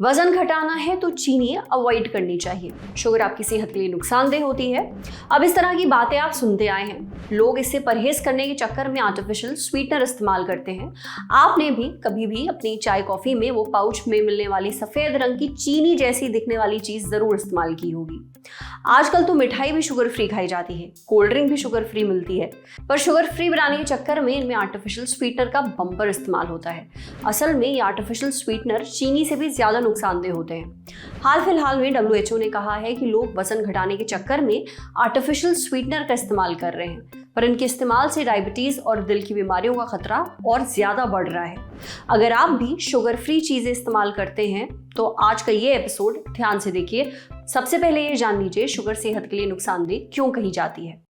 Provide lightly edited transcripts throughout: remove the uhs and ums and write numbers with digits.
वजन घटाना है तो चीनी अवॉइड करनी चाहिए। शुगर आपकी सेहत के लिए नुकसानदेह होती है। अब इस तरह की बातें आप सुनते आए हैं। लोग इससे परहेज करने के चक्कर में आर्टिफिशियल स्वीटनर इस्तेमाल करते हैं। आपने भी कभी भी अपनी चाय कॉफी में वो पाउच में मिलने वाली सफेद रंग की चीनी जैसी दिखने वाली चीज जरूर इस्तेमाल की होगी। आजकल तो मिठाई भी शुगर फ्री खाई जाती है, कोल्ड ड्रिंक भी शुगर फ्री मिलती है, पर शुगर फ्री बनाने के चक्कर में इनमें आर्टिफिशियल स्वीटनर का बम्पर इस्तेमाल होता है। असल में ये आर्टिफिशियल स्वीटनर चीनी से भी ज्यादा नुकसानदेह होते हैं। हाल फिलहाल में WHO ने कहा है कि लोग वजन घटाने के चक्कर में आर्टिफिशियल स्वीटनर का इस्तेमाल कर रहे हैं, पर इनके इस्तेमाल से डायबिटीज और दिल की बीमारियों का खतरा और ज्यादा बढ़ रहा है। अगर आप भी शुगर फ्री चीजें इस्तेमाल करते हैं तो आज का ये एपिसोड ध्यान से देखिए। सबसे पहले ये जान लीजिए शुगर सेहत के लिए नुकसानदेह क्यों कही जाती है।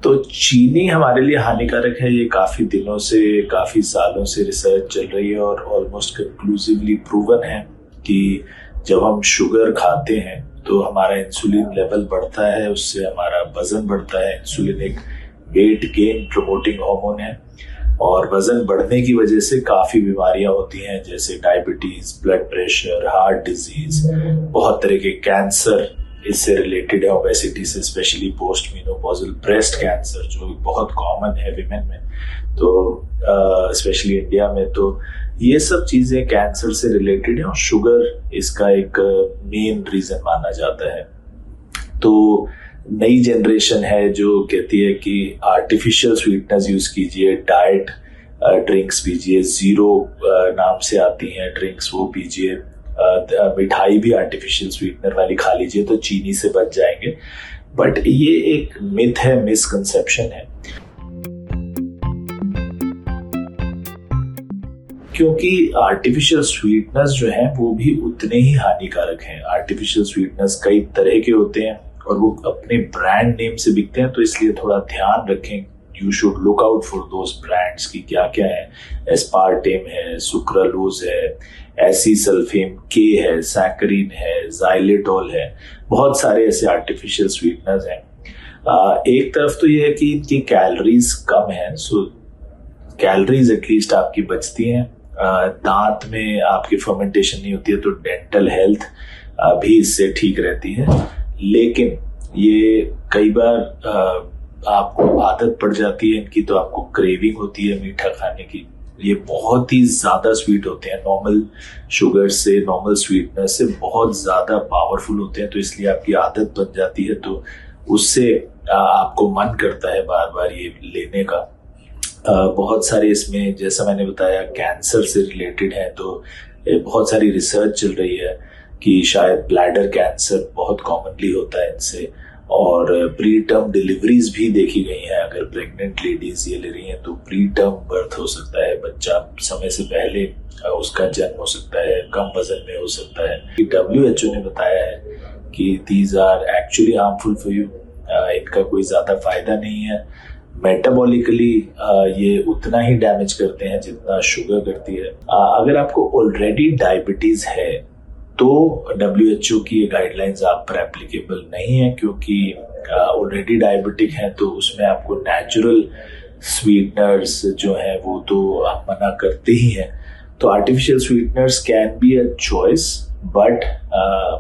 तो चीनी हमारे लिए हानिकारक है, ये काफी दिनों से, काफी सालों से रिसर्च चल रही है और ऑलमोस्ट कंक्लूसिवली प्रूवन है कि जब हम शुगर खाते हैं तो हमारा इंसुलिन लेवल बढ़ता है, उससे हमारा वजन बढ़ता है। इंसुलिन एक वेट गेन प्रमोटिंग हार्मोन है और वजन बढ़ने की वजह से काफी बीमारियां होती हैं, जैसे diabetes, blood pressure, heart disease, बहुत तरह के कैंसर इससे रिलेटेड है। ओबेसिटी से specially post menopausal breast cancer जो बहुत कॉमन है विमेन में, तो स्पेशली इंडिया में, तो ये सब चीजें कैंसर से रिलेटेड है और शुगर इसका एक मेन रीजन माना जाता है। तो नई जनरेशन है जो कहती है कि आर्टिफिशियल स्वीटनर्स यूज कीजिए, डाइट ड्रिंक्स पीजिए, जीरो नाम से आती हैं ड्रिंक्स, वो पीजिए, मिठाई भी आर्टिफिशियल स्वीटनर वाली खा लीजिए तो चीनी से बच जाएंगे। बट ये एक मिथ है, मिसकंसेप्शन है, क्योंकि आर्टिफिशियल स्वीटनर्स जो हैं वो भी उतने ही हानिकारक हैं। आर्टिफिशियल स्वीटनर्स कई तरह के होते हैं और वो अपने ब्रांड नेम से बिकते हैं, तो इसलिए थोड़ा ध्यान रखें। You should look out for those brands की क्या क्या है। एस्पार्टेम है, सुक्रालोज है, एसिसल्फेम के है, सैकरीन है, जाइलेटॉल है, बहुत सारे ऐसे आर्टिफिशियल स्वीटनर्स हैं। एक तरफ तो ये है कि इनकी कैलोरीज कम है, सो कैलोरीज एटलीस्ट आपकी बचती हैं। दांत में आपकी फर्मेंटेशन नहीं होती है तो डेंटल हेल्थ भी इससे ठीक रहती है। लेकिन ये कई बार आपको आदत पड़ जाती है इनकी, तो आपको क्रेविंग होती है मीठा खाने की। ये बहुत ही ज्यादा स्वीट होते हैं, नॉर्मल शुगर से, नॉर्मल स्वीटनर से बहुत ज्यादा पावरफुल होते हैं, तो इसलिए आपकी आदत बन जाती है, तो उससे आपको मन करता है बार बार ये लेने का। बहुत सारे इसमें, जैसा मैंने बताया, कैंसर से रिलेटेड है, तो बहुत सारी रिसर्च चल रही है कि शायद ब्लैडर कैंसर बहुत कॉमनली होता है इनसे, और प्री टर्म डिलीवरीज भी देखी गई हैं। अगर प्रेग्नेंट लेडीज ये ले रही हैं तो प्री टर्म बर्थ हो सकता है, बच्चा समय से पहले उसका जन्म हो सकता है, कम वजन में हो सकता है। WHO ने बताया है कि these are actually harmful for you, इनका कोई ज्यादा फायदा नहीं है। मेटाबॉलिकली ये उतना ही डैमेज करते हैं जितना शुगर करती है। अगर आपको ऑलरेडी डायबिटीज है तो WHO की ये गाइडलाइंस आप पर एप्लीकेबल नहीं है, क्योंकि ऑलरेडी डायबिटिक हैं तो उसमें आपको नेचुरल स्वीटनर्स जो हैं वो तो आप मना करते ही हैं। तो artificial sweeteners can be a choice, but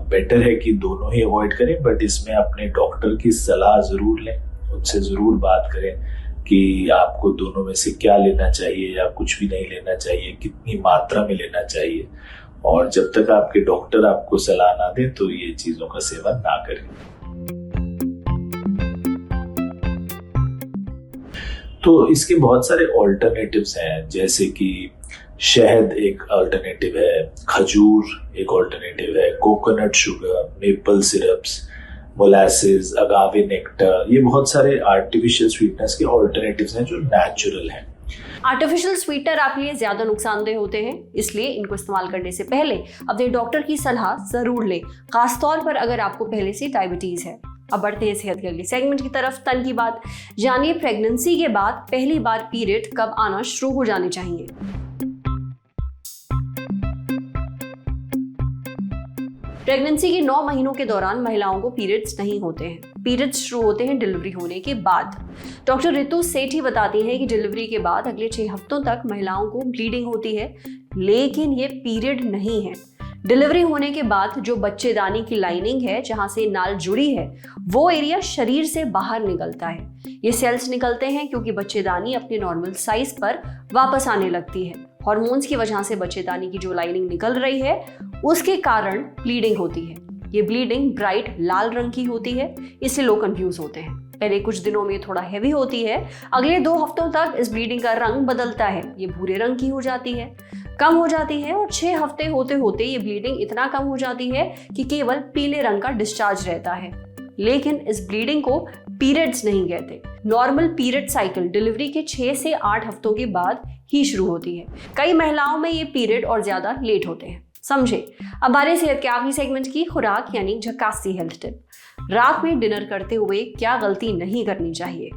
better है कि दोनों ही अवॉइड करें। बट इसमें अपने डॉक्टर की सलाह जरूर लें, उनसे जरूर बात करें कि आपको दोनों में से क्या लेना चाहिए या कुछ भी नहीं लेना चाहिए, कितनी मात्रा में लेना चाहिए। और जब तक आपके डॉक्टर आपको सलाह ना दें तो ये चीजों का सेवन ना करें। तो इसके बहुत सारे ऑल्टरनेटिव्स हैं, जैसे कि शहद एक ऑल्टरनेटिव है, खजूर एक ऑल्टरनेटिव है, coconut sugar, maple syrups, molasses, agave nectar, ये बहुत सारे आर्टिफिशियल स्वीटनर्स के ऑल्टरनेटिव्स हैं जो नेचुरल हैं। आर्टिफिशियल स्वीटनर आपके लिए ज्यादा नुकसानदेह होते हैं, इसलिए इनको इस्तेमाल करने से पहले अपने डॉक्टर की सलाह जरूर लें, खासतौर पर अगर आपको पहले से डायबिटीज है। अब बढ़ते हैं सेहत के अगले सेगमेंट की तरफ, तन की बात। जानिए प्रेगनेंसी के बाद पहली बार पीरियड कब आना शुरू हो जाने चाहिए। प्रेगनेंसी के 9 महीनों के दौरान महिलाओं को पीरियड्स नहीं होते हैं। पीरियड्स शुरू होते हैं डिलीवरी होने के बाद। डॉक्टर रितु सेठी बताती हैं कि डिलीवरी के बाद अगले 6 हफ्तों तक महिलाओं को ब्लीडिंग होती है, लेकिन ये पीरियड नहीं है। डिलीवरी होने के बाद जो बच्चेदानी की लाइनिंग है, जहां से नाल जुड़ी है, वो एरिया शरीर से बाहर निकलता है। ये सेल्स निकलते हैं क्योंकि बच्चेदानी अपने नॉर्मल साइज पर वापस आने लगती है। हार्मोन्स की वजह से बच्चेदानी की जो लाइनिंग निकल रही है, उसके कारण ब्लीडिंग होती है। ये ब्लीडिंग ब्राइट लाल रंग की होती है, इसलिए लोग कंफ्यूज होते हैं। पहले कुछ दिनों में थोड़ा हैवी होती है, अगले 2 हफ्तों तक इस ब्लीडिंग का रंग बदलता है, ये भूरे रंग की हो जाती है, कम हो जाती है और 6 हफ्ते होते होते ये ब्लीडिंग इतना कम हो जाती है कि केवल पीले रंग का डिस्चार्ज रहता है। लेकिन इस ब्लीडिंग को पीरियड्स नहीं कहते। नॉर्मल पीरियड साइकिल डिलीवरी के 6 से 8 हफ्तों के बाद ही शुरू होती है। कई महिलाओं में ये पीरियड और ज्यादा लेट होते हैं। समझे। अब बारी सेहत के आखिरी सेगमेंट की, खुराक यानी झकासी हेल्थ टिप। रात में डिनर करते हुए क्या गलती नहीं करनी चाहिए।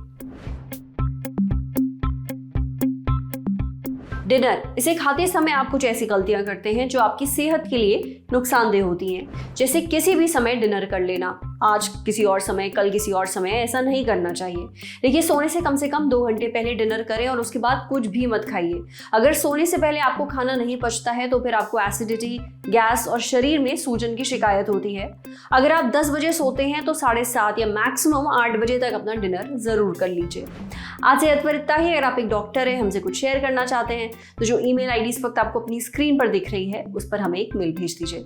डिनर, इसे खाते समय आप कुछ ऐसी गलतियां करते हैं जो आपकी सेहत के लिए नुकसानदेह होती हैं, जैसे किसी भी समय डिनर कर लेना, आज किसी और समय, कल किसी और समय, ऐसा नहीं करना चाहिए। देखिए, सोने से कम 2 घंटे पहले डिनर करें और उसके बाद कुछ भी मत खाइए। अगर सोने से पहले आपको खाना नहीं पचता है तो फिर आपको एसिडिटी, गैस और शरीर में सूजन की शिकायत होती है। अगर आप 10 बजे सोते हैं तो 7:30 या मैक्सिमम 8 बजे तक अपना डिनर जरूर कर लीजिए। आज सेहत पर इतना ही। अगर आप एक डॉक्टर हैं, हमसे कुछ शेयर करना चाहते हैं तो जो ईमेल आईडी इस वक्त आपको अपनी स्क्रीन पर दिख रही है, उस पर हमें एक मेल भेज दीजिए।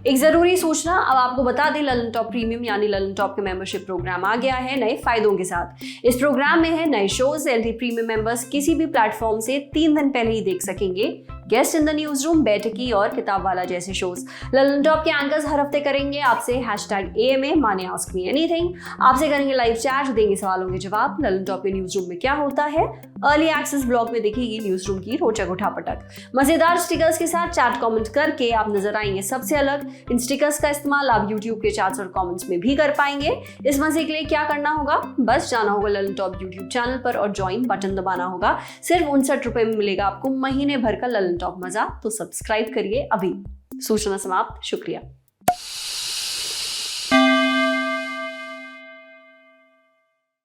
एक जरूरी सूचना, अब आपको बता दें, ललन टॉप प्रीमियम यानी ललन टॉप के मेंबरशिप प्रोग्राम आ गया है नए फायदों के साथ। इस प्रोग्राम में है नए शोज। LT प्रीमियम मेंबर्स किसी भी प्लेटफॉर्म से 3 दिन पहले ही देख सकेंगे। Guest in the news room, बैठकी और किताब वाला जैसे शोज। ललन टॉप के एंकर्स हर हफ्ते करेंगे आपसे #AMA माने आस्क मी एनीथिंग। आपसे करेंगे लाइव चैट, देंगे सवालों के जवाब। ललन टॉप के न्यूज रूम में क्या होता है, अर्ली एक्सेस ब्लॉग में दिखेगी न्यूज रूम की रोचक उठापटक। मजेदार स्टिकर्स के साथ चैट कमेंट करके आप नजर आएंगे सबसे अलग। इन स्टिकर्स का इस्तेमाल आप यूट्यूब के चैट्स और कमेंट्स में भी कर पाएंगे। इस मजे के लिए क्या करना होगा, बस जाना होगा ललन टॉप यूट्यूब चैनल पर और ज्वाइन बटन दबाना होगा। सिर्फ 59 रुपए में मिलेगा आपको महीने भर का ललन टॉप मजा, तो सब्सक्राइब करिए अभी। सूचना समाप्त। शुक्रिया।